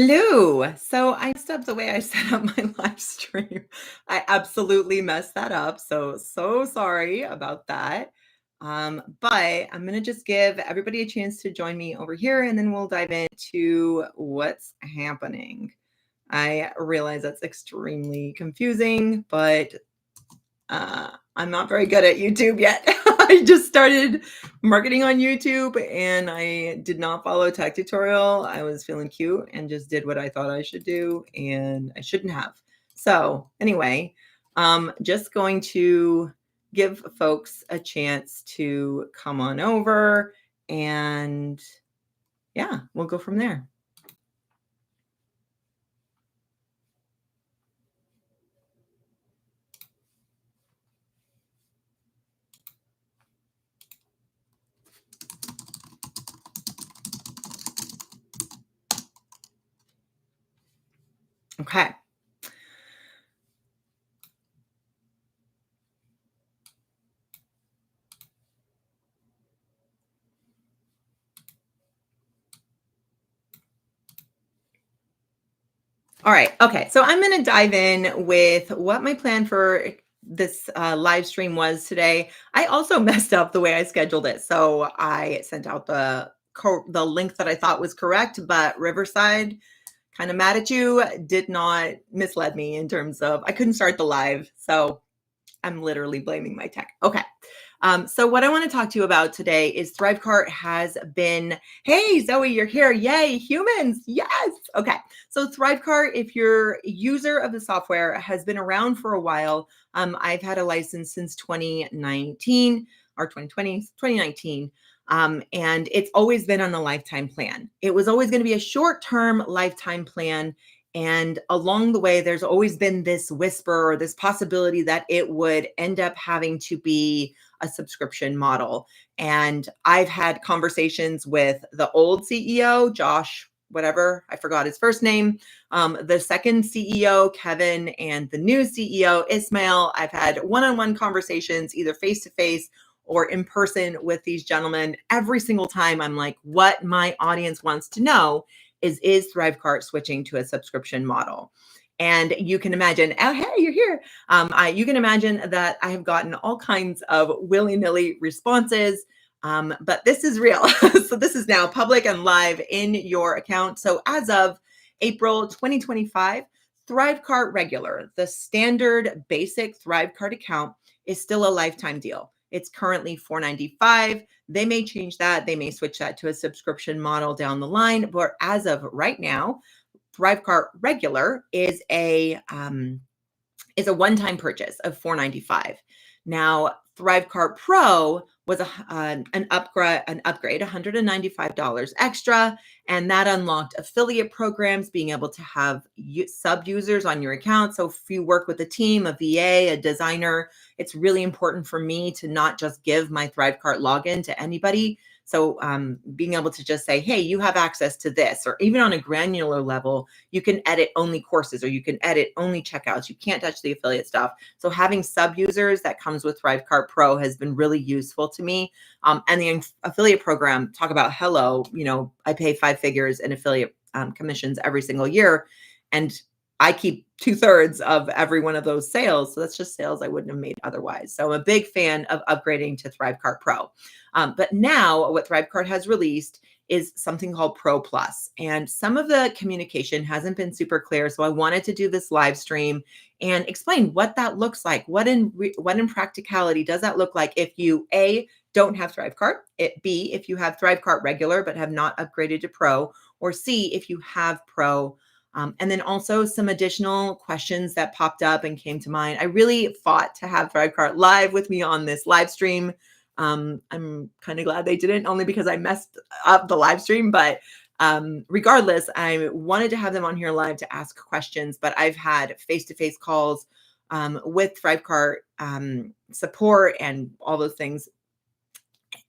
Hello. So I messed up the way I set up my live stream. I absolutely messed that up. So sorry about that. But I'm gonna just give everybody a chance to join me over here, and then we'll dive into what's happening. I realize that's extremely confusing, but I'm not very good at YouTube yet. I just started marketing on YouTube and I did not follow a tech tutorial. I was feeling cute and just did what I thought I should do, and I shouldn't have. So, anyway, just going to give folks a chance to come on over, and yeah, we'll go from there. Okay. All right. Okay. So I'm going to dive in with what my plan for this live stream was today. I also messed up the way I scheduled it. So I sent out the link that I thought was correct, but Riverside, kind of mad at you, did not misled me in terms of I couldn't start the live. So I'm literally blaming my tech. Okay. So what I want to talk to you about today is Thrivecart has been, hey, Zoe, you're here. Yay, humans. Yes. Okay. So Thrivecart, if you're a user of the software, has been around for a while. I've had a license since 2019 or 2020, 2019. And it's always been on a lifetime plan. It was always going to be a short-term lifetime plan. And along the way, there's always been this whisper or this possibility that it would end up having to be a subscription model. And I've had conversations with the old CEO, Josh, whatever, I forgot his first name, the second CEO, Kevin, and the new CEO, Ismail. I've had one-on-one conversations, either face-to-face or in person with these gentlemen. Every single time I'm like, what my audience wants to know is Thrivecart switching to a subscription model? And you can imagine, oh, hey, you're here. You can imagine that I have gotten all kinds of willy-nilly responses, but this is real. So this is now public and live in your account. So as of April 2025, Thrivecart Regular, the standard basic Thrivecart account, is still a lifetime deal. It's currently $495. They may change that. They may switch that to a subscription model down the line. But as of right now, Thrivecart Regular is a one-time purchase of $495. Now, Thrivecart Pro was an upgrade, $195 extra, and that unlocked affiliate programs, being able to have sub users on your account. So if you work with a team, a VA, a designer, it's really important for me to not just give my Thrivecart login to anybody. So being able to just say, hey, you have access to this, or even on a granular level, you can edit only courses or you can edit only checkouts. You can't touch the affiliate stuff. So having sub users that comes with Thrivecart Pro has been really useful to me. And the affiliate program, talk about hello, I pay 5 figures in affiliate commissions every single year. And I keep 2/3 of every one of those sales. So that's just sales I wouldn't have made otherwise. So I'm a big fan of upgrading to Thrivecart Pro. But now what Thrivecart has released is something called Pro Plus. And some of the communication hasn't been super clear. So I wanted to do this live stream and explain what that looks like. What in practicality does that look like if you, A, don't have Thrivecart, B, if you have Thrivecart Regular but have not upgraded to Pro, or C, if you have Pro. And then also some additional questions that popped up and came to mind. I really fought to have Thrivecart live with me on this live stream. I'm kind of glad they didn't, only because I messed up the live stream. But regardless, I wanted to have them on here live to ask questions. But I've had face-to-face calls with Thrivecart support and all those things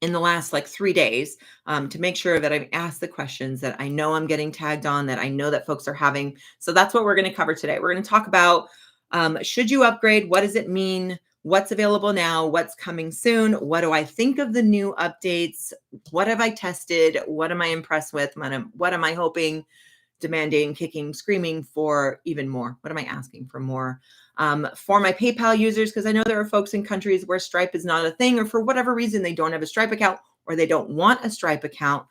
in the last 3 days to make sure that I've asked the questions that I know I'm getting tagged on, that I know that folks are having. So that's what we're going to cover today. We're going to talk about should you upgrade? What does it mean? What's available now? What's coming soon? What do I think of the new updates? What have I tested? What am I impressed with? What am I hoping demanding, kicking, screaming for even more. What am I asking for more? For my PayPal users, because I know there are folks in countries where Stripe is not a thing, or for whatever reason, they don't have a Stripe account or they don't want a Stripe account.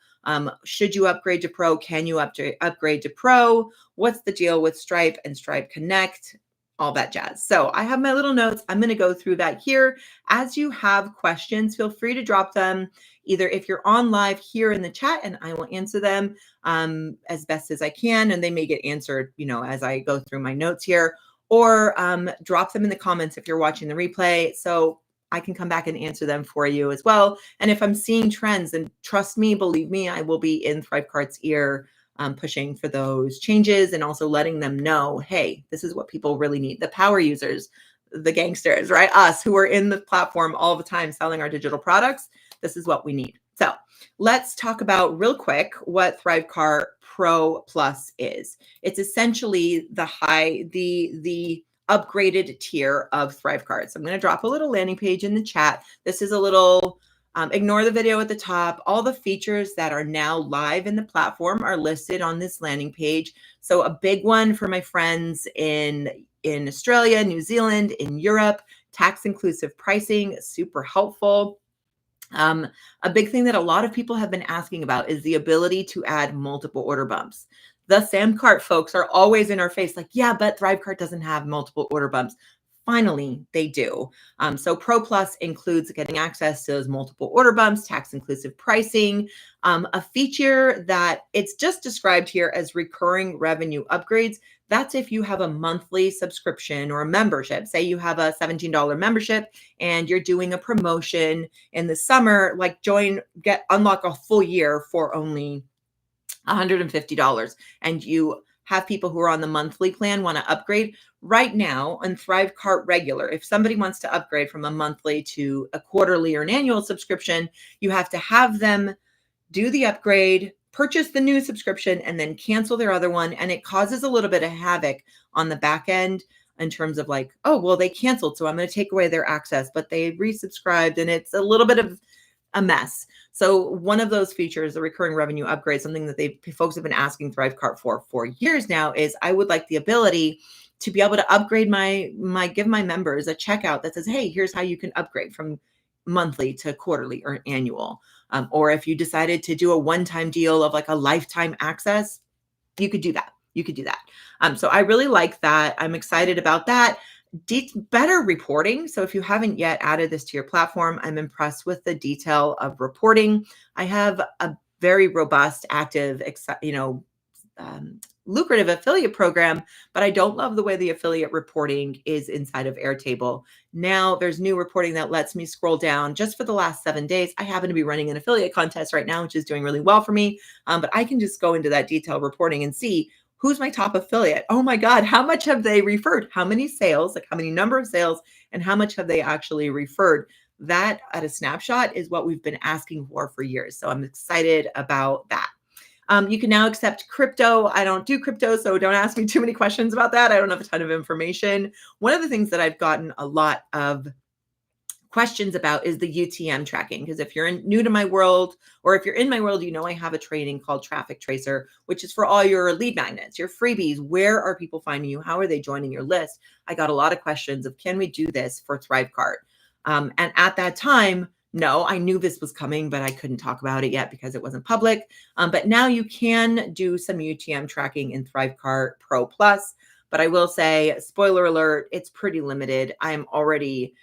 Should you upgrade to Pro? Can you upgrade to Pro? What's the deal with Stripe and Stripe Connect? All that jazz. So I have my little notes. I'm going to go through that here. As you have questions, feel free to drop them either if you're on live here in the chat, and I will answer them as best as I can. And they may get answered, as I go through my notes here, or drop them in the comments if you're watching the replay, so I can come back and answer them for you as well. And if I'm seeing trends, and trust me, believe me, I will be in Thrivecart's ear pushing for those changes and also letting them know, hey, this is what people really need. The power users, the gangsters, right? Us who are in the platform all the time selling our digital products. This is what we need. So let's talk about real quick what Thrivecart Pro Plus is. It's essentially the upgraded tier of Thrivecart. So I'm going to drop a little landing page in the chat. This is a little ignore the video at the top. All the features that are now live in the platform are listed on this landing page. So a big one for my friends in Australia, New Zealand, in Europe, tax inclusive pricing, super helpful. A big thing that a lot of people have been asking about is the ability to add multiple order bumps. The Samcart folks are always in our face like, yeah, but Thrivecart doesn't have multiple order bumps. Finally, they do. So Pro Plus includes getting access to those multiple order bumps, tax inclusive pricing, a feature that it's just described here as recurring revenue upgrades. That's if you have a monthly subscription or a membership. Say you have a $17 membership and you're doing a promotion in the summer, like unlock a full year for only $150, and you have people who are on the monthly plan want to upgrade. Right now on Thrivecart Regular, if somebody wants to upgrade from a monthly to a quarterly or an annual subscription, you have to have them do the upgrade, purchase the new subscription, and then cancel their other one. And it causes a little bit of havoc on the back end in terms of like, oh, well, they canceled, so I'm going to take away their access, but they resubscribed, and it's a little bit of a mess. So one of those features, the recurring revenue upgrade, something that folks have been asking Thrivecart for years now, is I would like the ability to be able to upgrade give my members a checkout that says, hey, here's how you can upgrade from monthly to quarterly or annual. Or if you decided to do a one-time deal of like a lifetime access, you could do that. So I really like that. I'm excited about that. Better reporting. So if you haven't yet added this to your platform, I'm impressed with the detail of reporting. I have a very robust, active, lucrative affiliate program, but I don't love the way the affiliate reporting is inside of Airtable. Now there's new reporting that lets me scroll down just for the last 7 days. I happen to be running an affiliate contest right now, which is doing really well for me. But I can just go into that detailed reporting and see who's my top affiliate. Oh my God, how much have they referred? How many sales, like how many number of sales, and how much have they actually referred? That at a snapshot is what we've been asking for years. So I'm excited about that. You can now accept crypto. I don't do crypto, so don't ask me too many questions about that. I don't have a ton of information. One of the things that I've gotten a lot of questions about is the UTM tracking, because if you're new to my world, or if you're in my world, I have a training called Traffic Tracer, which is for all your lead magnets, your freebies. Where are people finding you? How are they joining your list? I got a lot of questions of, can we do this for Thrivecart? And at that time, no, I knew this was coming, but I couldn't talk about it yet because it wasn't public. But now you can do some UTM tracking in Thrivecart Pro Plus. But I will say, spoiler alert, it's pretty limited. I'm already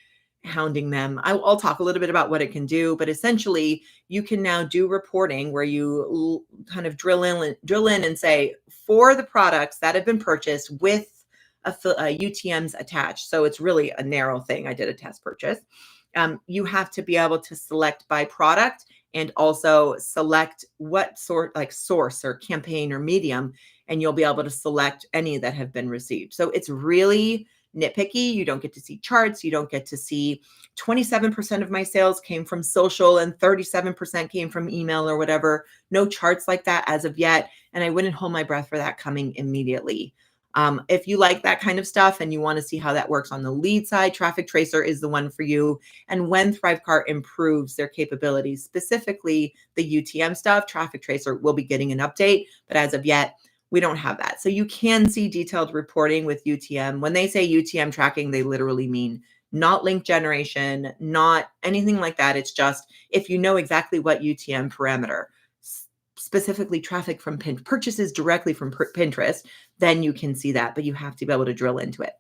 hounding them. I'll talk a little bit about what it can do, but essentially you can now do reporting where you kind of drill in and say, for the products that have been purchased with UTMs attached. So it's really a narrow thing. I did a test purchase. You have to be able to select by product and also select what sort, like source or campaign or medium, and you'll be able to select any that have been received. So it's really nitpicky. You don't get to see charts. You don't get to see 27% of my sales came from social and 37% came from email or whatever. No charts like that as of yet. And I wouldn't hold my breath for that coming immediately. If you like that kind of stuff and you want to see how that works on the lead side, Traffic Tracer is the one for you. And when Thrivecart improves their capabilities, specifically the UTM stuff, Traffic Tracer will be getting an update. But as of yet, We don't have that. So you can see detailed reporting with UTM. When they say UTM tracking, they literally mean not link generation, not anything like that. It's just if you know exactly what UTM parameter, specifically traffic from purchases directly from Pinterest, then you can see that, but you have to be able to drill into it.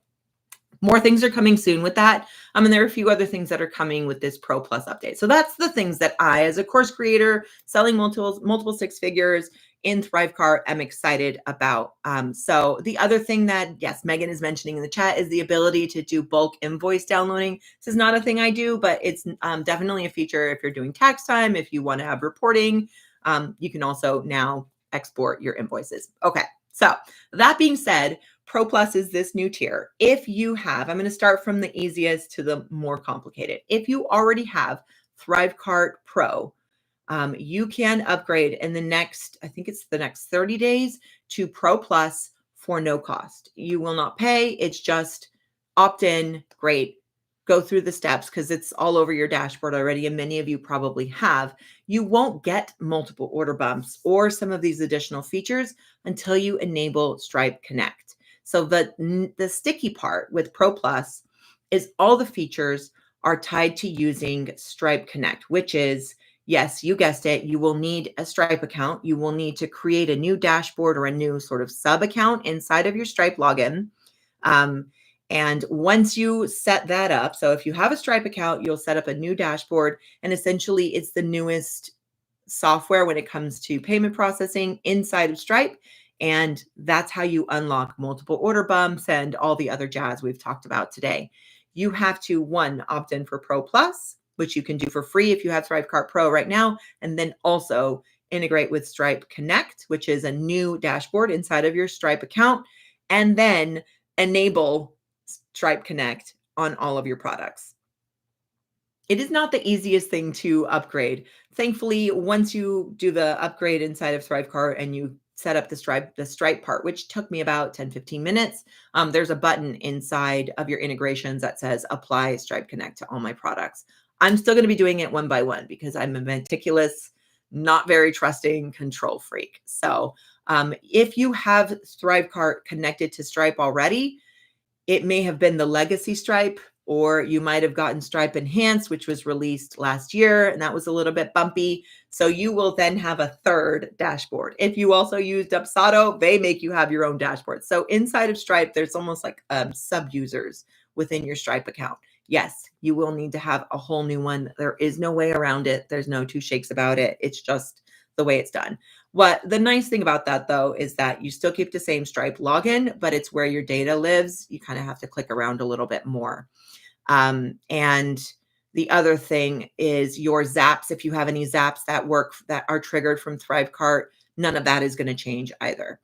More things are coming soon with that. And there are a few other things that are coming with this Pro Plus update. So that's the things that I, as a course creator, selling multiple six figures in Thrivecart, am excited about. So the other thing that, yes, Megan is mentioning in the chat is the ability to do bulk invoice downloading. This is not a thing I do, but it's definitely a feature if you're doing tax time, if you want to have reporting, you can also now export your invoices. Okay, so that being said, Pro Plus is this new tier. If you have, I'm going to start from the easiest to the more complicated. If you already have Thrivecart Pro, you can upgrade in the next, I think it's the next 30 days to Pro Plus for no cost. You will not pay. It's just opt in. Great. Go through the steps because it's all over your dashboard already, and many of you probably have. You won't get multiple order bumps or some of these additional features until you enable Stripe Connect. So the sticky part with Pro Plus is all the features are tied to using Stripe Connect, which is, yes, you guessed it, you will need a Stripe account. You will need to create a new dashboard or a new sort of sub account inside of your Stripe login. And once you set that up, so if you have a Stripe account, you'll set up a new dashboard, and essentially it's the newest software when it comes to payment processing inside of Stripe. And that's how you unlock multiple order bumps and all the other jazz we've talked about today. You have to, one, opt in for Pro Plus, which you can do for free if you have Thrivecart Pro right now, and then also integrate with Stripe Connect, which is a new dashboard inside of your Stripe account, and then enable Stripe Connect on all of your products. It is not the easiest thing to upgrade. Thankfully, once you do the upgrade inside of Thrivecart and you set up the Stripe part, which took me about 10, 15 minutes, there's a button inside of your integrations that says apply Stripe Connect to all my products. I'm still going to be doing it one by one because I'm a meticulous, not very trusting control freak. So if you have Thrivecart connected to Stripe already, it may have been the legacy Stripe, or you might have gotten Stripe Enhanced, which was released last year, and that was a little bit bumpy. So you will then have a third dashboard. If you also used Dubsado, they make you have your own dashboard. So inside of Stripe, there's almost like sub-users within your Stripe account. Yes, you will need to have a whole new one. There is no way around it. There's no two shakes about it. It's just the way it's done. What the nice thing about that, though, is that you still keep the same Stripe login, but it's where your data lives. You kind of have to click around a little bit more. And the other thing is your zaps. If you have any zaps that work that are triggered from Thrivecart, none of that is going to change either.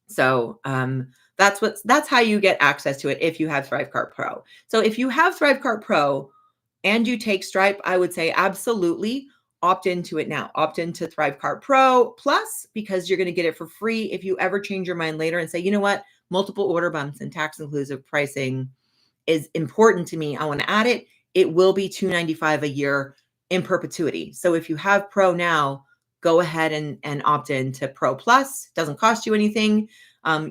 So that's how you get access to it if you have Thrivecart Pro. So if you have Thrivecart Pro and you take Stripe, I would say absolutely opt into it now. Opt into Thrivecart Pro Plus because you're going to get it for free. If you ever change your mind later and say, you know what, multiple order bumps and tax inclusive pricing is important to me, I want to add it, it will be $295 a year in perpetuity. So if you have Pro now, go ahead and opt in to Pro Plus. Doesn't cost you anything.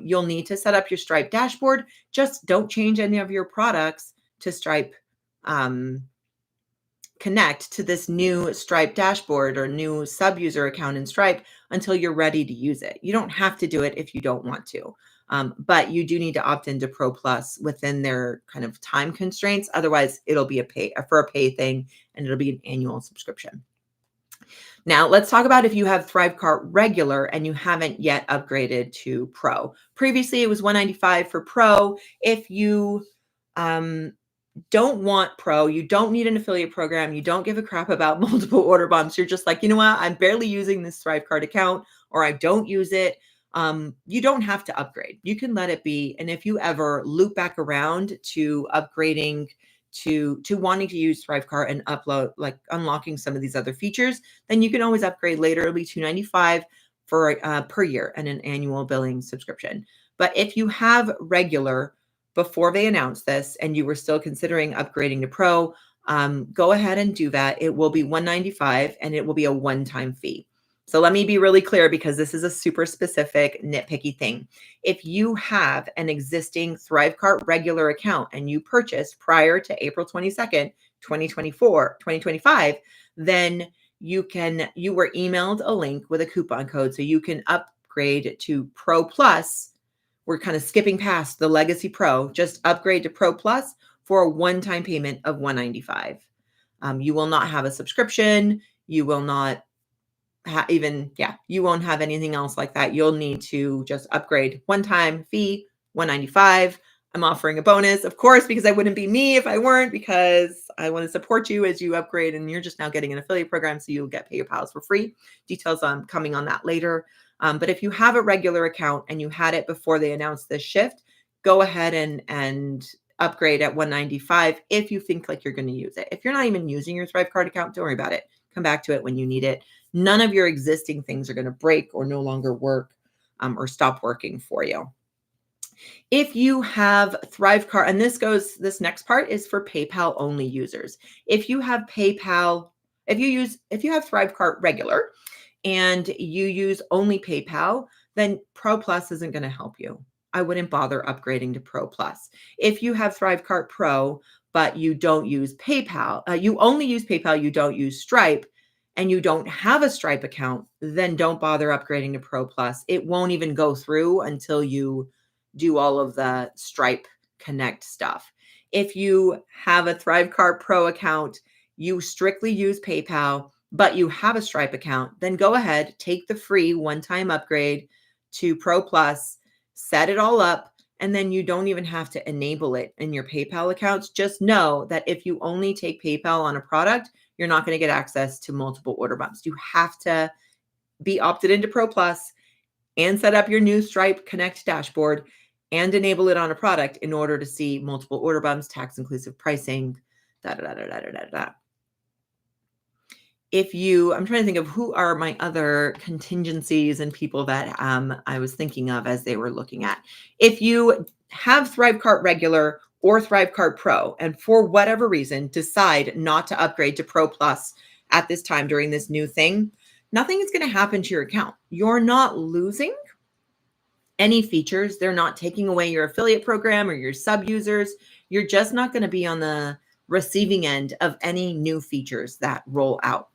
You'll need to set up your Stripe dashboard. Just don't change any of your products to Stripe Connect to this new Stripe dashboard or new sub-user account in Stripe until you're ready to use it. You don't have to do it if you don't want to. But you do need to opt into Pro Plus within their kind of time constraints. Otherwise, it'll be a pay thing, and it'll be an annual subscription. Now, let's talk about if you have Thrivecart regular and you haven't yet upgraded to Pro. Previously, it was $195 for Pro. If you don't want Pro, you don't need an affiliate program, you don't give a crap about multiple order bumps, you're just like, you know what, I'm barely using this Thrivecart account, or I don't use it. You don't have to upgrade. You can let it be. And if you ever loop back around to upgrading to wanting to use Thrivecart and unlocking some of these other features, then you can always upgrade later. It'll be $295 for per year and an annual billing subscription. But if you have regular before they announced this and you were still considering upgrading to Pro, go ahead and do that. It will be $195 and it will be a one-time fee. So let me be really clear because this is a super specific nitpicky thing. If you have an existing Thrivecart regular account and you purchased prior to April 22nd, 2025, then you were emailed a link with a coupon code so you can upgrade to Pro Plus. We're kind of skipping past the Legacy Pro, just upgrade to Pro Plus for a one-time payment of $195. You will not have a subscription. You will not you won't have anything else like that. You'll need to just upgrade, one-time fee, $195. I'm offering a bonus, of course, because I wouldn't be me if I weren't, because I want to support you as you upgrade, and you're just now getting an affiliate program, so you'll get Pay Your Pals for free. Details coming on that later. But if you have a regular account and you had it before they announced this shift, go ahead and upgrade at $195 if you think like you're going to use it. If you're not even using your Thrivecart account, don't worry about it. Come back to it when you need it. None of your existing things are going to break or no longer work or stop working for you. If you have Thrivecart, and this next part is for PayPal only users. If you have PayPal, if you have Thrivecart regular and you use only PayPal, then Pro Plus isn't going to help you. I wouldn't bother upgrading to Pro Plus. If you have Thrivecart Pro, but you don't use PayPal, you only use PayPal, you don't use Stripe, and you don't have a Stripe account, then don't bother upgrading to Pro Plus. It won't even go through until you do all of the Stripe Connect stuff. If you have a Thrivecart Pro account, you strictly use PayPal, but you have a Stripe account, then go ahead, take the free one-time upgrade to Pro Plus, set it all up, and then you don't even have to enable it in your PayPal accounts. Just know that if you only take PayPal on a product, you're not going to get access to multiple order bumps. You have to be opted into Pro Plus and set up your new Stripe Connect dashboard and enable it on a product in order to see multiple order bumps, tax inclusive pricing, I'm trying to think of who are my other contingencies and people that I was thinking of as they were looking at. If you have Thrivecart regular or Thrivecart Pro, and for whatever reason decide not to upgrade to Pro Plus at this time during this new thing, nothing is going to happen to your account. You're not losing any features. They're not taking away your affiliate program or your sub users. You're just not going to be on the receiving end of any new features that roll out.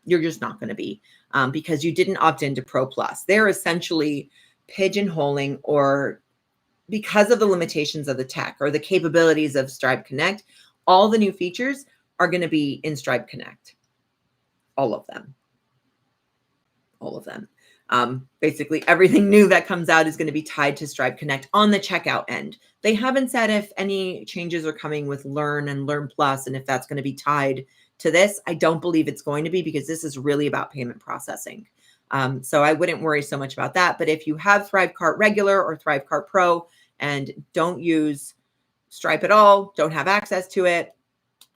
You're just not going to be because you didn't opt into Pro Plus. They're essentially pigeonholing, or because of the limitations of the tech or the capabilities of Stripe Connect, all the new features are going to be in Stripe Connect. All of them. Basically, everything new that comes out is going to be tied to Stripe Connect on the checkout end. They haven't said if any changes are coming with Learn and Learn Plus and if that's going to be tied to this. I don't believe it's going to be, because this is really about payment processing. So I wouldn't worry so much about that. But if you have Thrivecart regular or Thrivecart Pro and don't use Stripe at all, don't have access to it,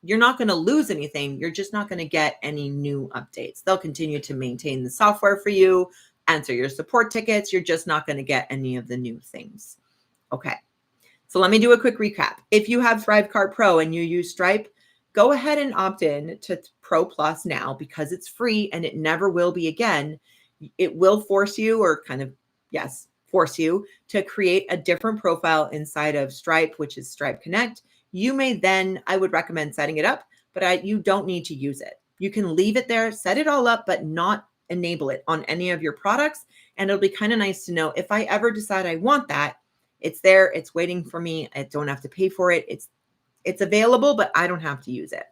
you're not going to lose anything. You're just not going to get any new updates. They'll continue to maintain the software for you, answer your support tickets. You're just not going to get any of the new things. Okay. So let me do a quick recap. If you have Thrivecart Pro and you use Stripe, go ahead and opt in to Pro Plus now, because it's free and it never will be again. It will force you, or force you to create a different profile inside of Stripe, which is Stripe Connect. You may then, I would recommend setting it up, but you don't need to use it. You can leave it there, set it all up, but not enable it on any of your products. And it'll be kind of nice to know, if I ever decide I want that, it's there, it's waiting for me. I don't have to pay for it. It's available, but I don't have to use it.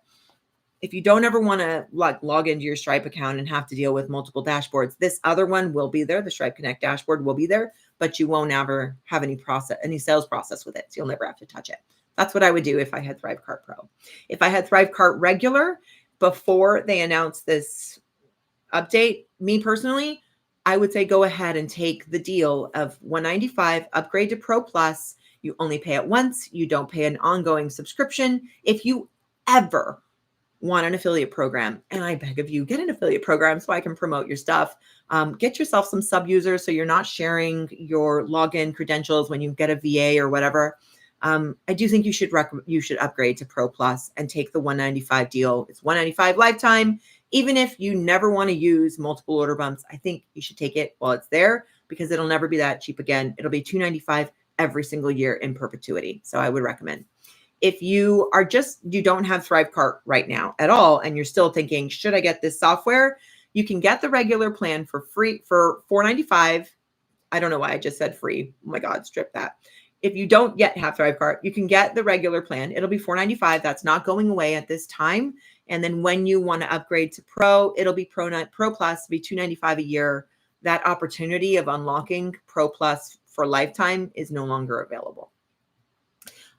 If you don't ever want to log into your Stripe account and have to deal with multiple dashboards, this other one will be there. The Stripe Connect dashboard will be there, but you won't ever have any sales process with it. So you'll never have to touch it. That's what I would do if I had Thrivecart Pro. If I had Thrivecart regular before they announced this update, me personally, I would say go ahead and take the deal of $195, upgrade to Pro Plus. You only pay it once. You don't pay an ongoing subscription. If you ever want an affiliate program, and I beg of you, get an affiliate program so I can promote your stuff. Get yourself some sub users so you're not sharing your login credentials when you get a VA or whatever. I do think you should upgrade to Pro Plus and take the $195 deal. It's $195 lifetime. Even if you never want to use multiple order bumps, I think you should take it while it's there because it'll never be that cheap again. It'll be $2.95 every single year in perpetuity. So I would recommend. If you don't have Thrivecart right now at all, and you're still thinking, should I get this software? You can get the regular plan for free for $4.95. I don't know why I just said free. Oh my God, strip that. If you don't yet have Thrivecart, you can get the regular plan. It'll be $4.95. That's not going away at this time. And then when you want to upgrade to Pro, it'll be Pro Plus, be $2.95 a year. That opportunity of unlocking Pro Plus for lifetime is no longer available.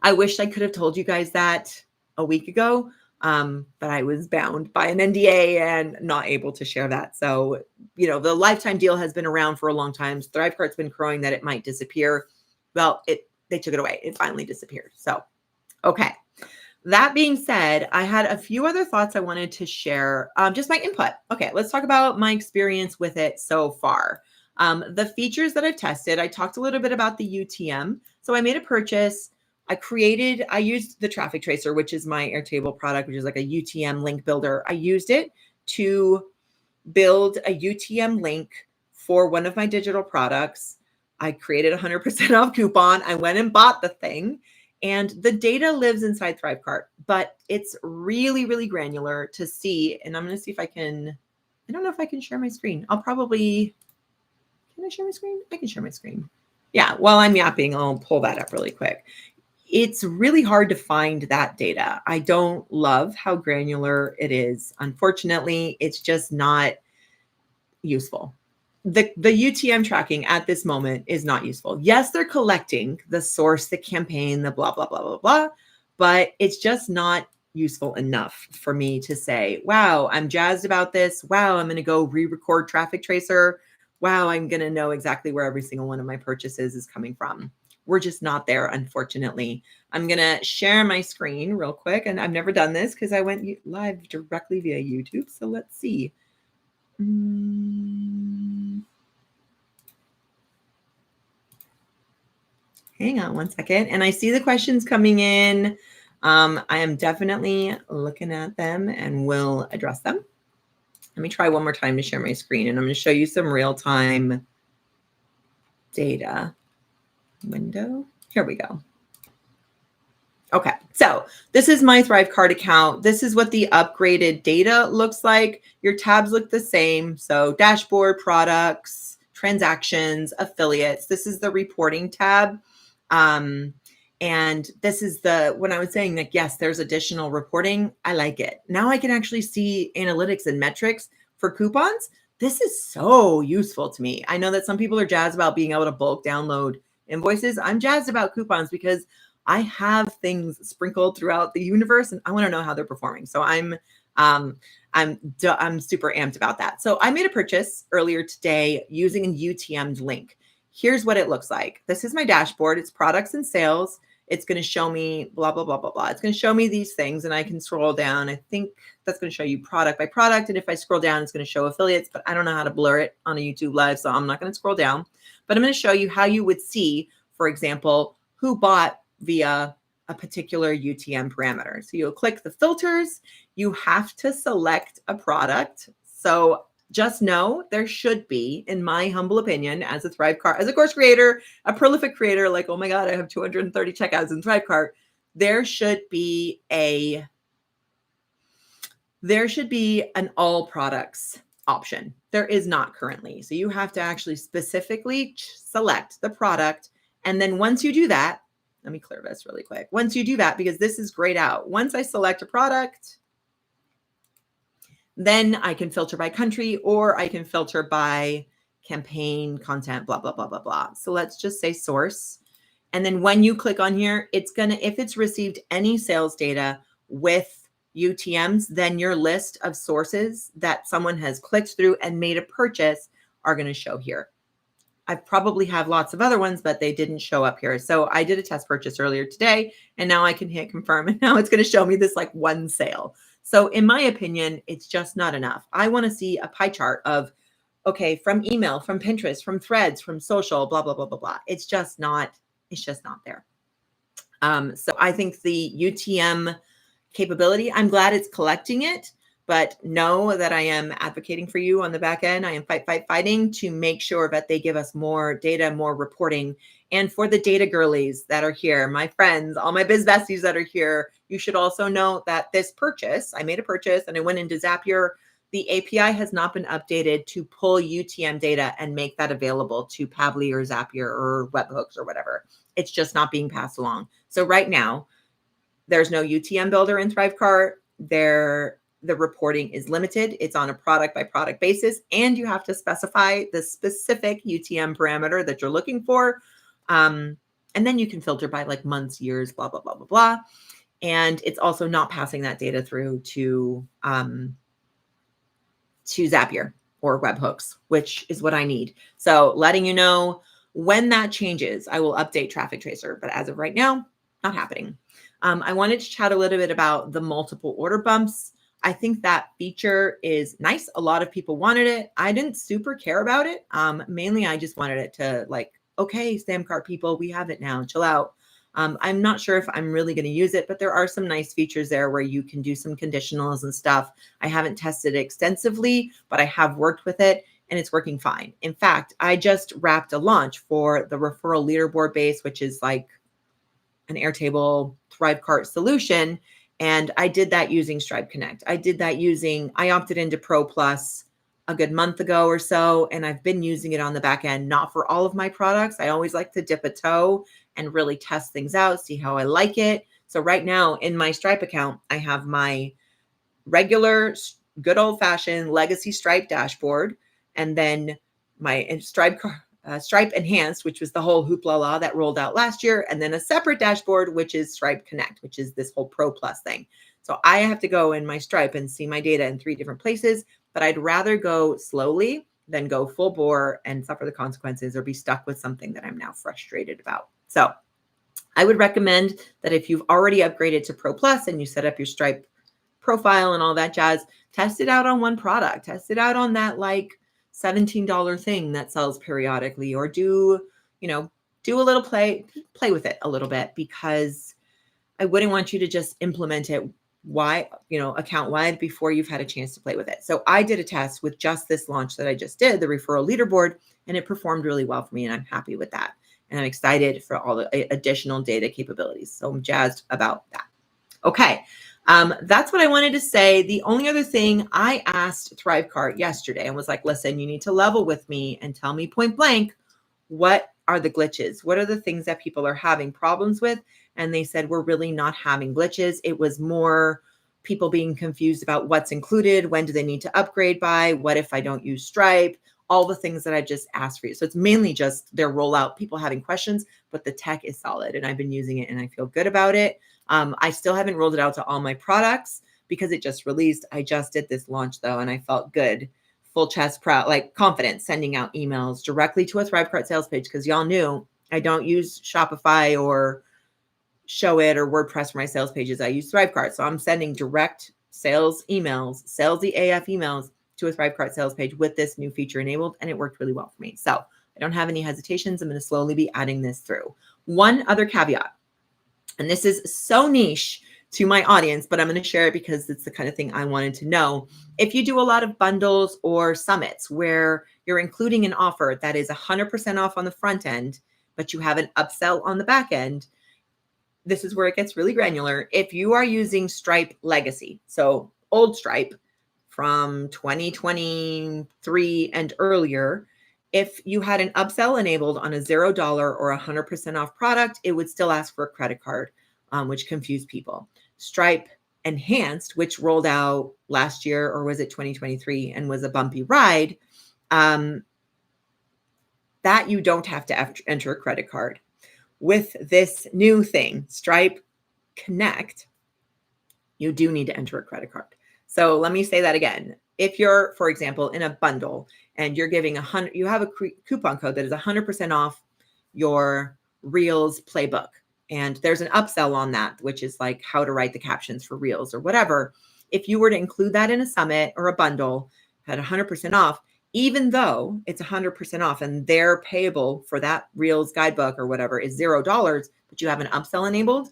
I wish I could have told you guys that a week ago, but I was bound by an NDA and not able to share that. So, the lifetime deal has been around for a long time. Thrivecart's been crowing that it might disappear. Well, they took it away. It finally disappeared. So, okay. That being said, I had a few other thoughts I wanted to share, just my input. Okay, let's talk about my experience with it so far. The features that I've tested, I talked a little bit about the UTM. So I made a purchase. I used the traffic tracer, which is my Airtable product, which is like a UTM link builder. I used it to build a UTM link for one of my digital products. I created a 100% off coupon. I went and bought the thing, and the data lives inside Thrivecart, but it's really, really granular to see. And I'm going to see if I don't know if I can share my screen. Can I share my screen? I can share my screen. Yeah, while I'm yapping, I'll pull that up really quick. It's really hard to find that data. I don't love how granular it is. Unfortunately, it's just not useful. The UTM tracking at this moment is not useful. Yes, they're collecting the source, the campaign, the blah, blah, blah, blah, blah, but it's just not useful enough for me to say, wow, I'm jazzed about this. Wow, I'm going to go re-record traffic tracer. Wow, I'm going to know exactly where every single one of my purchases is coming from. We're just not there, unfortunately. I'm going to share my screen real quick. And I've never done this because I went live directly via YouTube. So let's see. Hang on one second. And I see the questions coming in. I am definitely looking at them and will address them. Let me try one more time to share my screen. And I'm going to show you some real-time data window. Here we go. Okay, so this is my Thrivecart account. This is what the upgraded data looks like. Your tabs look the same. So dashboard, products, transactions, affiliates. This is the reporting tab. And this is when I was saying that, yes, there's additional reporting. I like it. Now I can actually see analytics and metrics for coupons. This is so useful to me. I know that some people are jazzed about being able to bulk download invoices. I'm jazzed about coupons because I have things sprinkled throughout the universe and I want to know how they're performing. So I'm super amped about that. So I made a purchase earlier today using a UTM link. Here's what it looks like. This is my dashboard. It's products and sales. It's going to show me blah, blah, blah, blah, blah. It's going to show me these things and I can scroll down. I think that's going to show you product by product. And if I scroll down, it's going to show affiliates, but I don't know how to blur it on a YouTube live. So I'm not going to scroll down, but I'm going to show you how you would see, for example, who bought via a particular UTM parameter. So you'll click the filters. You have to select a product. So just know there should be, in my humble opinion, as a Thrivecart, as a course creator, a prolific creator, like, oh my God, I have 230 checkouts in Thrivecart. There should be an all products option. There is not currently. So you have to actually specifically select the product. And then once you do that, let me clear this really quick. Once you do that, because this is grayed out, once I select a product, then I can filter by country or I can filter by campaign, content, blah, blah, blah, blah, blah. So let's just say source. And then when you click on here, it's going to, if it's received any sales data with UTMs, then your list of sources that someone has clicked through and made a purchase are going to show here. I probably have lots of other ones, but they didn't show up here. So I did a test purchase earlier today, and now I can hit confirm, and now it's going to show me this like one sale. So in my opinion, it's just not enough. I want to see a pie chart of, okay, from email, from Pinterest, from threads, from social, blah, blah, blah, blah, blah. It's just not there. So I think the UTM capability, I'm glad it's collecting it, But know that I am advocating for you on the back end. I am fighting to make sure that they give us more data, more reporting. And for the data girlies that are here, my friends, all my biz besties that are here, you should also know that this purchase, I made a purchase and I went into Zapier. The API has not been updated to pull UTM data and make that available to Pabbly or Zapier or webhooks or whatever. It's just not being passed along. So right now, there's no UTM builder in Thrivecart. The reporting is limited. It's on a product by product basis, and you have to specify the specific UTM parameter that you're looking for. And then you can filter by like months, years, blah, blah, blah, blah, blah. And it's also not passing that data through to Zapier or webhooks, which is what I need. So letting you know when that changes, I will update Traffic Tracer. But as of right now, not happening. I wanted to chat a little bit about the multiple order bumps. I think that feature is nice. A lot of people wanted it. I didn't super care about it. Mainly, I just wanted it to like, okay, Samcart people, we have it now. Chill out. I'm not sure if I'm really going to use it, but there are some nice features there where you can do some conditionals and stuff. I haven't tested it extensively, but I have worked with it and it's working fine. In fact, I just wrapped a launch for the referral leaderboard base, which is like an Airtable Thrivecart solution. And I did that using Stripe Connect. I opted into Pro Plus a good month ago or so, and I've been using it on the back end, not for all of my products. I always like to dip a toe and really test things out, see how I like it. So right now in my Stripe account, I have my regular, good old fashioned legacy Stripe dashboard, and then my Stripe Enhanced, which was the whole hoopla that rolled out last year, and then a separate dashboard, which is Stripe Connect, which is this whole Pro Plus thing. So I have to go in my Stripe and see my data in 3 different places, but I'd rather go slowly than go full bore and suffer the consequences or be stuck with something that I'm now frustrated about. So I would recommend that if you've already upgraded to Pro Plus and you set up your Stripe profile and all that jazz, test it out on one product, test it out on that like $17 thing that sells periodically, or do a little play with it a little bit, because I wouldn't want you to just implement it account wide before you've had a chance to play with it. So I did a test with just this launch that I just did, the referral leaderboard, and it performed really well for me. And I'm happy with that. And I'm excited for all the additional data capabilities. So I'm jazzed about that. Okay. That's what I wanted to say. The only other thing, I asked Thrivecart yesterday and was like, listen, you need to level with me and tell me point blank, what are the glitches? What are the things that people are having problems with? And they said, we're really not having glitches. It was more people being confused about what's included. When do they need to upgrade by? What if I don't use Stripe? All the things that I just asked for you. So it's mainly just their rollout, people having questions, but the tech is solid and I've been using it and I feel good about it. I still haven't rolled it out to all my products because it just released. I just did this launch though, and I felt good, full chest, proud, like confident, sending out emails directly to a Thrivecart sales page, because y'all knew I don't use Shopify or Show It or WordPress for my sales pages. I use Thrivecart. So I'm sending direct sales emails, salesy AF emails to a Thrivecart sales page with this new feature enabled, and it worked really well for me. So I don't have any hesitations. I'm going to slowly be adding this through. One other caveat, and this is so niche to my audience, but I'm going to share it because it's the kind of thing I wanted to know. If you do a lot of bundles or summits where you're including an offer that is 100% off on the front end, but you have an upsell on the back end, this is where it gets really granular. If you are using Stripe Legacy, so old Stripe from 2023 and earlier, if you had an upsell enabled on a $0 or 100% off product, it would still ask for a credit card, which confused people. Stripe Enhanced, which rolled out last year, or was it 2023, and was a bumpy ride, that you don't have to enter a credit card. With this new thing, Stripe Connect, you do need to enter a credit card. So let me say that again. If you're, for example, in a bundle and you're giving you have a coupon code that is 100% off your Reels playbook, and there's an upsell on that, which is like how to write the captions for Reels or whatever. If you were to include that in a summit or a bundle at 100% off, even though it's 100% off and they're payable for that Reels guidebook or whatever is $0, but you have an upsell enabled,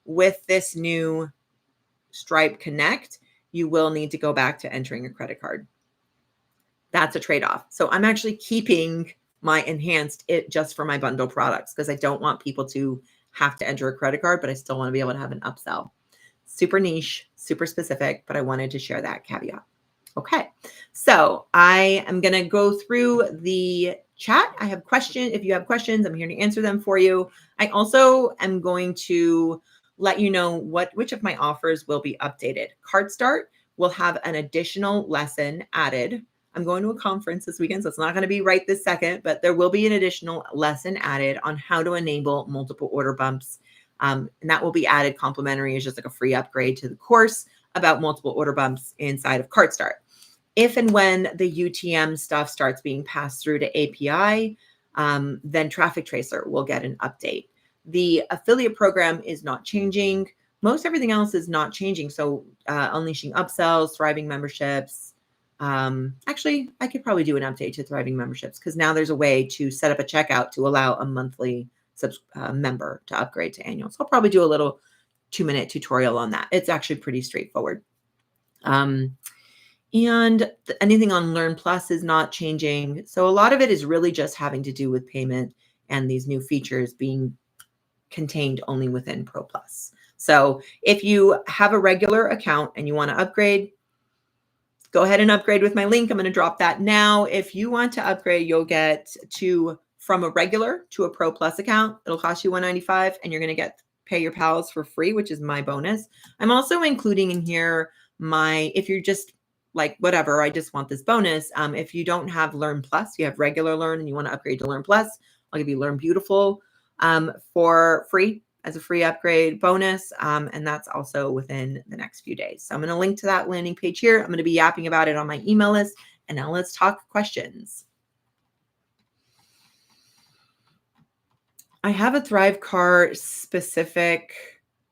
with this new Stripe Connect, you will need to go back to entering a credit card. That's a trade-off. So I'm actually keeping my enhanced it just for my bundle products because I don't want people to have to enter a credit card, but I still want to be able to have an upsell. Super niche, super specific, but I wanted to share that caveat. Okay, so I am going to go through the chat. I have questions. If you have questions, I'm here to answer them for you. I also am going to let you know which of my offers will be updated. Card Start will have an additional lesson added. I'm going to a conference this weekend, so it's not going to be right this second, but there will be an additional lesson added on how to enable multiple order bumps. And that will be added complimentary as just like a free upgrade to the course about multiple order bumps inside of Card Start. If and when the UTM stuff starts being passed through to API, then Traffic Tracer will get an update. The affiliate program is not changing. Most everything else is not changing. So unleashing upsells, thriving memberships. Actually, I could probably do an update to thriving memberships because now there's a way to set up a checkout to allow a monthly member to upgrade to annual. So I'll probably do a little 2-minute tutorial on that. It's actually pretty straightforward. And anything on Learn Plus is not changing. So a lot of it is really just having to do with payment and these new features being contained only within Pro Plus. So if you have a regular account and you want to upgrade, go ahead and upgrade with my link. I'm going to drop that now. If you want to upgrade, you'll get from a regular to a Pro Plus account. It'll cost you $195 and you're going to pay your pals for free, which is my bonus. I'm also including in here if you're just like, whatever, I just want this bonus. If you don't have Learn Plus, you have regular Learn and you want to upgrade to Learn Plus, I'll give you Learn Beautiful for free as a free upgrade bonus. And that's also within the next few days. So I'm going to link to that landing page here. I'm going to be yapping about it on my email list. And now let's talk questions. I have a Thrivecart specific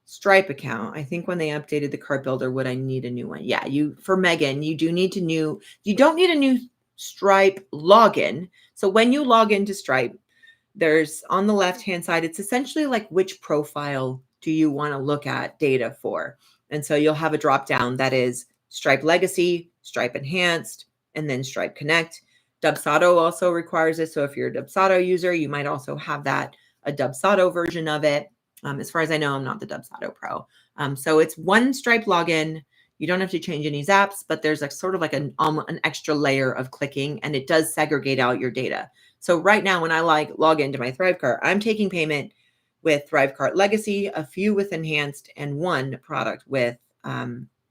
Stripe account. I think when they updated the cart builder, would I need a new one? Yeah, for Megan, you don't need a new Stripe login. So when you log into Stripe, there's on the left-hand side, it's essentially like which profile do you want to look at data for? And so you'll have a drop down that is Stripe Legacy, Stripe Enhanced, and then Stripe Connect. Dubsado also requires it. So if you're a Dubsado user, you might also have a Dubsado version of it. As far as I know, I'm not the Dubsado Pro. So it's one Stripe login. You don't have to change any apps, but there's sort of like an extra layer of clicking, and it does segregate out your data. So right now, when I log into my Thrivecart, I'm taking payment with Thrivecart Legacy, a few with Enhanced, and one product with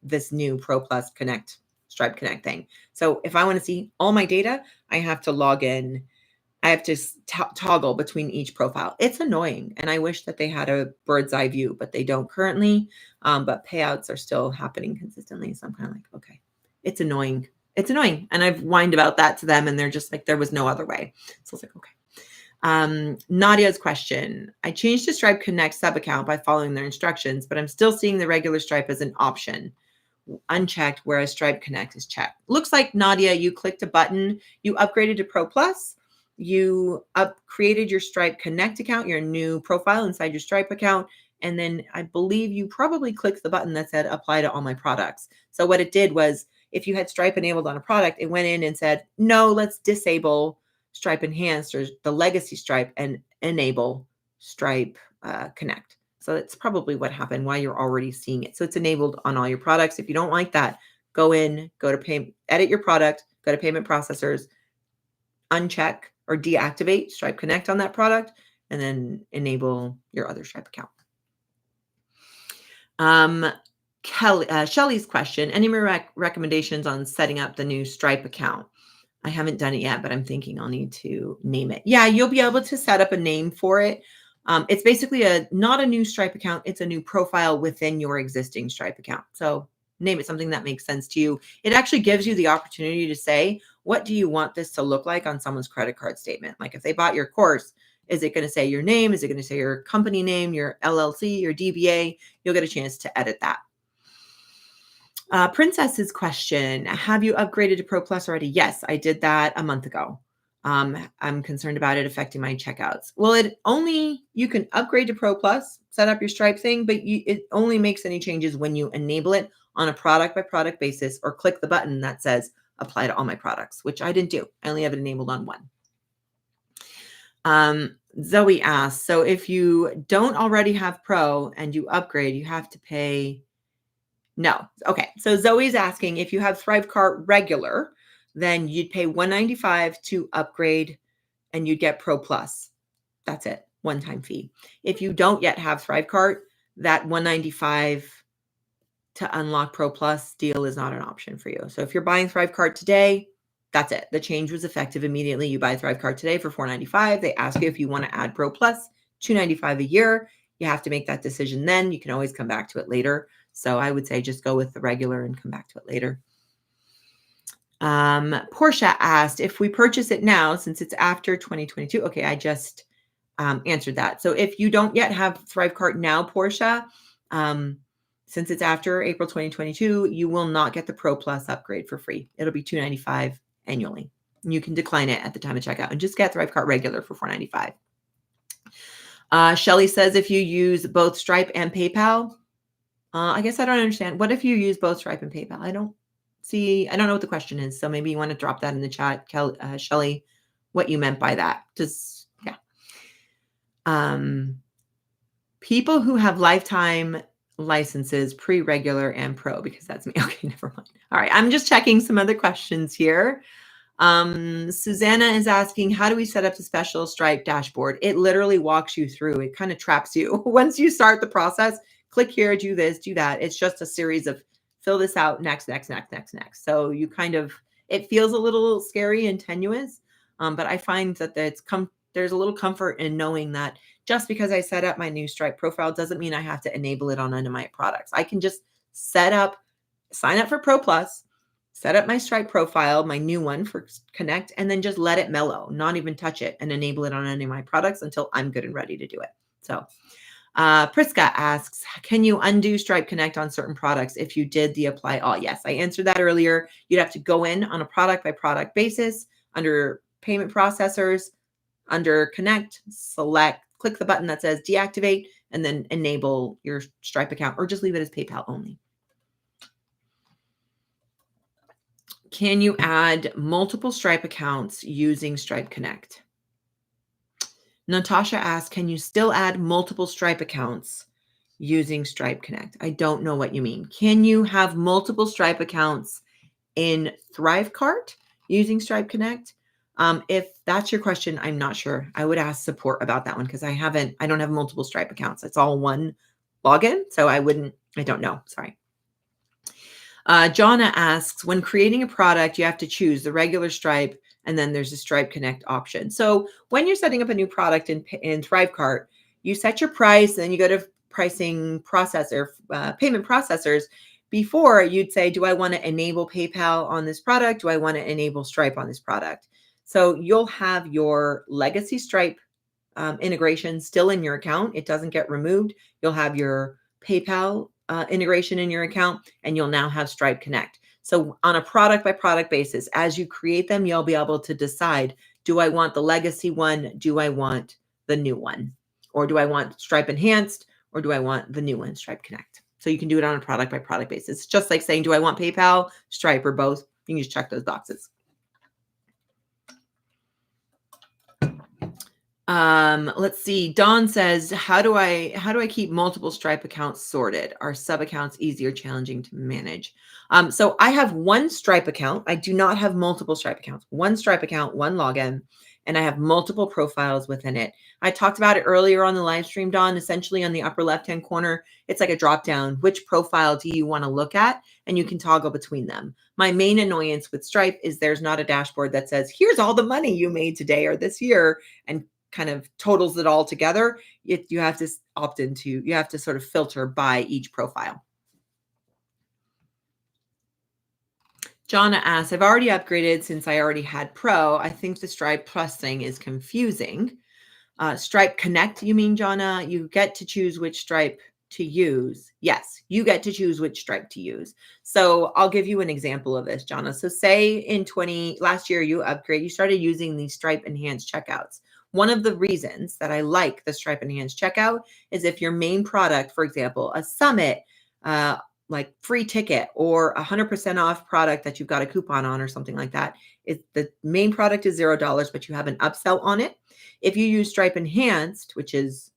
this new Pro Plus Connect, Stripe Connect thing. So if I want to see all my data, I have to log in. I have to toggle between each profile. It's annoying. And I wish that they had a bird's eye view, but they don't currently. But payouts are still happening consistently. So I'm kind of like, okay, it's annoying. It's annoying. And I've whined about that to them and they're just like, there was no other way. So I was like, okay. Nadia's question. I changed to Stripe Connect sub account by following their instructions, but I'm still seeing the regular Stripe as an option, unchecked, whereas Stripe Connect is checked. Looks like, Nadia, you clicked a button, you upgraded to Pro Plus, you created your Stripe Connect account, your new profile inside your Stripe account, and then I believe you probably clicked the button that said apply to all my products. So what it did was, if you had Stripe enabled on a product, it went in and said, no, let's disable Stripe Enhanced or the legacy Stripe and enable Stripe Connect. So that's probably what happened, why you're already seeing it. So it's enabled on all your products. If you don't like that, go to edit your product, go to payment processors, uncheck or deactivate Stripe Connect on that product, and then enable your other Stripe account. Shelly's question, any recommendations on setting up the new Stripe account? I haven't done it yet, but I'm thinking I'll need to name it. Yeah, you'll be able to set up a name for it. It's basically not a new Stripe account. It's a new profile within your existing Stripe account. So name it something that makes sense to you. It actually gives you the opportunity to say, what do you want this to look like on someone's credit card statement? Like if they bought your course, is it going to say your name? Is it going to say your company name, your LLC, your DBA? You'll get a chance to edit that. Princess's question, have you upgraded to Pro Plus already? Yes, I did that a month ago. I'm concerned about it affecting my checkouts. Well, you can upgrade to Pro Plus, set up your Stripe thing, but it only makes any changes when you enable it on a product by product basis or click the button that says apply to all my products, which I didn't do. I only have it enabled on one. Zoe asks, so if you don't already have Pro and you upgrade, you have to pay. No. Okay. So Zoe's asking if you have Thrivecart regular, then you'd pay $195 to upgrade and you'd get Pro Plus. That's it. One-time fee. If you don't yet have Thrivecart, that $195 to unlock Pro Plus deal is not an option for you. So if you're buying Thrivecart today, that's it. The change was effective immediately. You buy Thrivecart today for $495. They ask you if you want to add Pro Plus, $295 a year. You have to make that decision then. You can always come back to it later. So I would say just go with the regular and come back to it later. Portia asked if we purchase it now, since it's after 2022. Okay, I just answered that. So if you don't yet have Thrivecart now, Portia, since it's after April 2022, you will not get the Pro Plus upgrade for free. It'll be $295 annually. You can decline it at the time of checkout and just get Thrivecart regular for $495. Shelly says if you use both Stripe and PayPal, I guess I don't understand. What if you use both Stripe and PayPal? I don't know what the question is. So maybe you want to drop that in the chat, Shelly, what you meant by that. Just, yeah. People who have lifetime licenses, pre-regular and pro, because that's me. Okay, never mind. All right, I'm just checking some other questions here. Susanna is asking, how do we set up the special Stripe dashboard? It literally walks you through. It kind of traps you. Once you start the process, click here, do this, do that. It's just a series of fill this out, next. So you kind of, it feels a little scary and tenuous, but I find that there's a little comfort in knowing that just because I set up my new Stripe profile doesn't mean I have to enable it on any of my products. I can just sign up for Pro Plus, set up my Stripe profile, my new one for Connect, and then just let it mellow, not even touch it, and enable it on any of my products until I'm good and ready to do it. So Priska asks, can you undo Stripe Connect on certain products if you did the apply all? Yes, I answered that earlier. You'd have to go in on a product by product basis under payment processors, under Connect, click the button that says deactivate, and then enable your Stripe account, or just leave it as PayPal only. Can you add multiple Stripe accounts using Stripe Connect? Natasha asks, can you still add multiple Stripe accounts using Stripe Connect? I don't know what you mean. Can you have multiple Stripe accounts in Thrivecart using Stripe Connect? If that's your question, I'm not sure. I would ask support about that one because I don't have multiple Stripe accounts. It's all one login. So I don't know. Sorry. Jonna asks, when creating a product, you have to choose the regular Stripe and then there's a Stripe Connect option. So when you're setting up a new product in Thrivecart, you set your price and then you go to pricing processor, payment processors. Before you'd say, do I want to enable PayPal on this product? Do I want to enable Stripe on this product? So you'll have your legacy Stripe integration still in your account. It doesn't get removed. You'll have your PayPal integration in your account, and you'll now have Stripe Connect. So on a product by product basis, as you create them, you'll be able to decide, do I want the legacy one? Do I want the new one? Or do I want Stripe Enhanced? Or do I want the new one, Stripe Connect? So you can do it on a product by product basis. It's just like saying, do I want PayPal, Stripe, or both? You can just check those boxes. Let's see. Dawn says, how do I keep multiple Stripe accounts sorted? Are sub accounts easy or challenging to manage? So I have one Stripe account. I do not have multiple Stripe accounts. One Stripe account, one login, and I have multiple profiles within it. I talked about it earlier on the live stream, Dawn. Essentially on the upper left-hand corner, it's like a drop down. Which profile do you want to look at? And you can toggle between them. My main annoyance with Stripe is there's not a dashboard that says, here's all the money you made today or this year, and kind of totals it all together. You have to you have to sort of filter by each profile. Jonna asks, I've already upgraded since I already had Pro. I think the Stripe Plus thing is confusing. Stripe Connect, you mean, Jonna? You get to choose which Stripe to use. Yes, you get to choose which Stripe to use. So I'll give you an example of this, Jonna. So say last year you started using the Stripe Enhanced checkouts. One of the reasons that I like the Stripe Enhanced checkout is if your main product, for example, a summit, like free ticket or 100% off product that you've got a coupon on or something like that. The main product is $0, but you have an upsell on it. If you use Stripe Enhanced, which is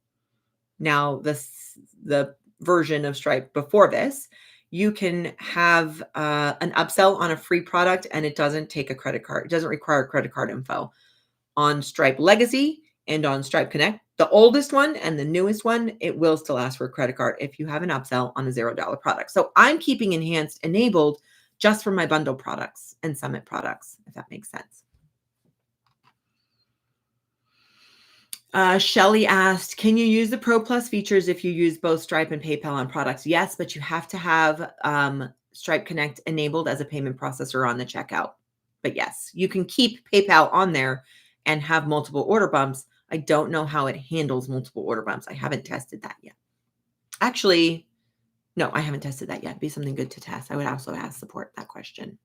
now the version of Stripe before this, you can have an upsell on a free product, and it doesn't take a credit card. It doesn't require credit card info. On Stripe Legacy and on Stripe Connect, the oldest one and the newest one, it will still ask for a credit card if you have an upsell on a $0 product. So I'm keeping Enhanced enabled just for my bundle products and Summit products, if that makes sense. Shelly asked, can you use the Pro Plus features if you use both Stripe and PayPal on products? Yes, but you have to have Stripe Connect enabled as a payment processor on the checkout. But yes, you can keep PayPal on there and have multiple order bumps. I don't know how it handles multiple order bumps. I haven't tested that yet. Actually, no, I haven't tested that yet. It'd be something good to test. I would also ask support that question.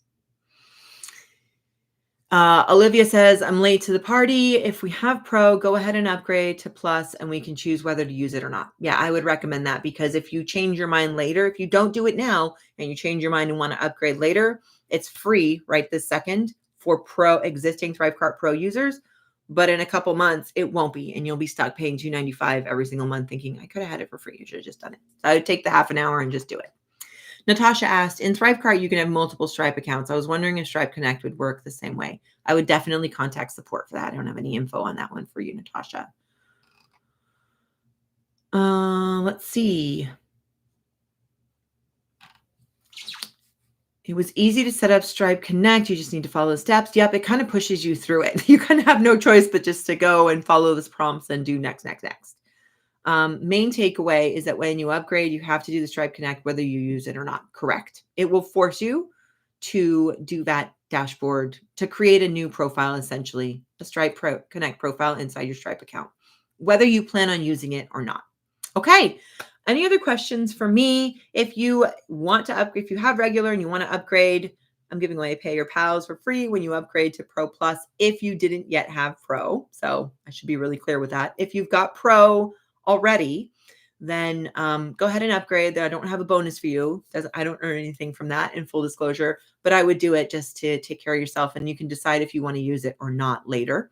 Olivia says, I'm late to the party. If we have Pro, go ahead and upgrade to Plus and we can choose whether to use it or not. Yeah, I would recommend that, because if you change your mind later, if you don't do it now and you change your mind and want to upgrade later, it's free right this second for existing Thrivecart Pro users. But in a couple months, it won't be, and you'll be stuck paying $295 every single month thinking, I could have had it for free. You should have just done it. So I would take the half an hour and just do it. Natasha asked, in Thrivecart, you can have multiple Stripe accounts. I was wondering if Stripe Connect would work the same way. I would definitely contact support for that. I don't have any info on that one for you, Natasha. Let's see. It was easy to set up Stripe Connect. You just need to follow the steps. Yep, it kind of pushes you through it. You kind of have no choice but just to go and follow those prompts and do next. Main takeaway is that when you upgrade, you have to do the Stripe Connect, whether you use it or not. Correct. It will force you to do that dashboard, to create a new profile, essentially a Stripe Connect profile inside your Stripe account, whether you plan on using it or not. Okay. Any other questions for me? If you want to upgrade, if you have regular and you want to upgrade, I'm giving away Pay Your Pals for free when you upgrade to Pro Plus if you didn't yet have Pro. So I should be really clear with that. If you've got Pro already, then go ahead and upgrade. I don't have a bonus for you. I don't earn anything from that, in full disclosure, but I would do it just to take care of yourself, and you can decide if you want to use it or not later.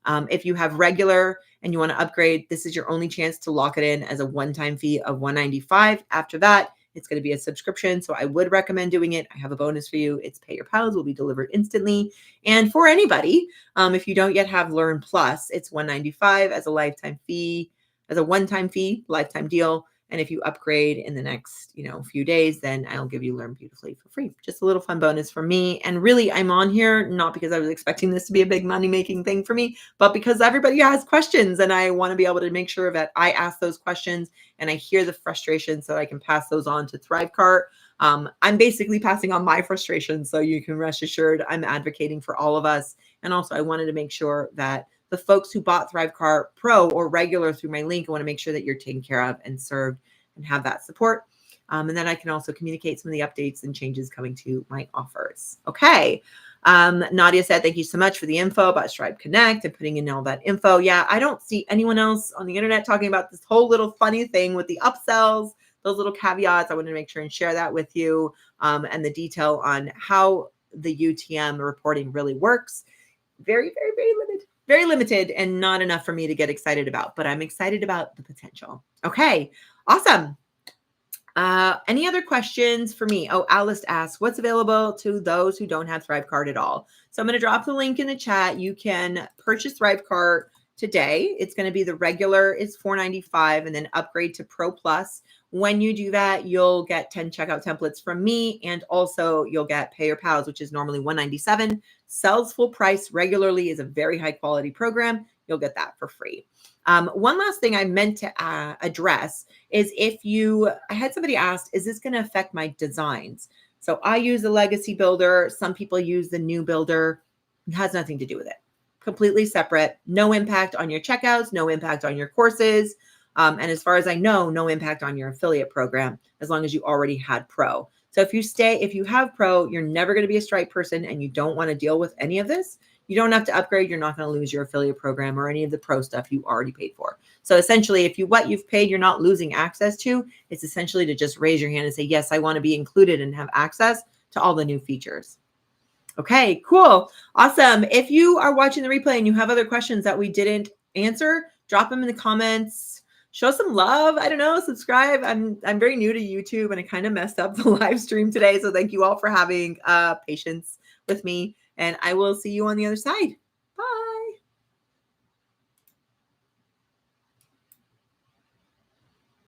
If you have regular and you want to upgrade, this is your only chance to lock it in as a one-time fee of $195. After that, it's going to be a subscription. So I would recommend doing it. I have a bonus for you. It's Pay Your Pals, will be delivered instantly. And for anybody, if you don't yet have Learn Plus, it's $195 as a lifetime fee, as a one-time fee, lifetime deal. And if you upgrade in the next, few days, then I'll give you Learn Beautifully for free. Just a little fun bonus for me. And really, I'm on here not because I was expecting this to be a big money-making thing for me, but because everybody has questions, and I want to be able to make sure that I ask those questions and I hear the frustrations so I can pass those on to Thrivecart. I'm basically passing on my frustrations, so you can rest assured I'm advocating for all of us. And also, I wanted to make sure that the folks who bought Thrivecart Pro or regular through my link, I want to make sure that you're taken care of and served and have that support. And then I can also communicate some of the updates and changes coming to my offers. Okay. Nadia said, thank you so much for the info about Stripe Connect and putting in all that info. Yeah, I don't see anyone else on the internet talking about this whole little funny thing with the upsells, those little caveats. I wanted to make sure and share that with you, and the detail on how the UTM reporting really works. Very, very, very limited. Very limited and not enough for me to get excited about, but I'm excited about the potential. Okay, awesome. Any other questions for me? Oh, Alice asks, what's available to those who don't have Thrivecart at all? So I'm going to drop the link in the chat. You can purchase Thrivecart today. It's going to be the regular is $495 and then upgrade to Pro Plus. When you do that, you'll get 10 checkout templates from me, and also you'll get Pay Your Pals, which is normally $197. Sells full price regularly, is a very high quality program. You'll get that for free. One last thing I meant to address is I had somebody ask, is this going to affect my designs? So I use the legacy builder. Some people use the new builder. It has nothing to do with it. Completely separate. No impact on your checkouts, no impact on your courses. And as far as I know, no impact on your affiliate program, as long as you already had Pro. So if you have Pro, you're never going to be a Stripe person and you don't want to deal with any of this. You don't have to upgrade. You're not going to lose your affiliate program or any of the pro stuff you already paid for. So essentially, if what you've paid, you're not losing access to, it's essentially to just raise your hand and say, yes, I want to be included and have access to all the new features. Okay, cool. Awesome. If you are watching the replay and you have other questions that we didn't answer, drop them in the comments. Show some love. I don't know, subscribe. I'm very new to YouTube and I kind of messed up the live stream today. So thank you all for having patience with me, and I will see you on the other side.